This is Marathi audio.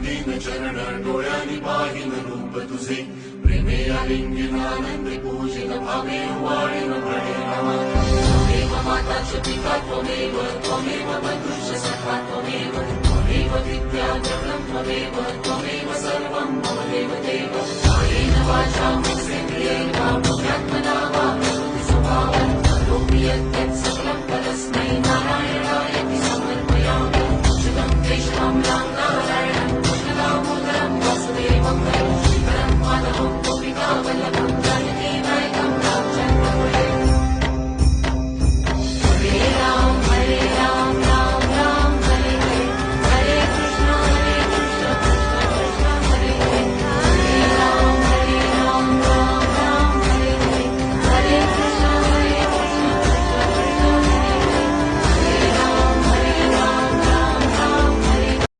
दीन चरण डोळ्यांनी पाहिन रूप तुझे प्रेमे आलिंगन आनंदे पूजित भावे वाळीन प्रणय नमः त्वमेव माता च पिता त्वमेव बन्धुश्च सखा त्वमेव विद्या जगतं त्वमेव सर्वं मम देवदेव कायेन वाचा मनसेन्द्रियेण वा बुद्ध्यात्मना वा प्रकृतिस्वभावात् करोमि यत्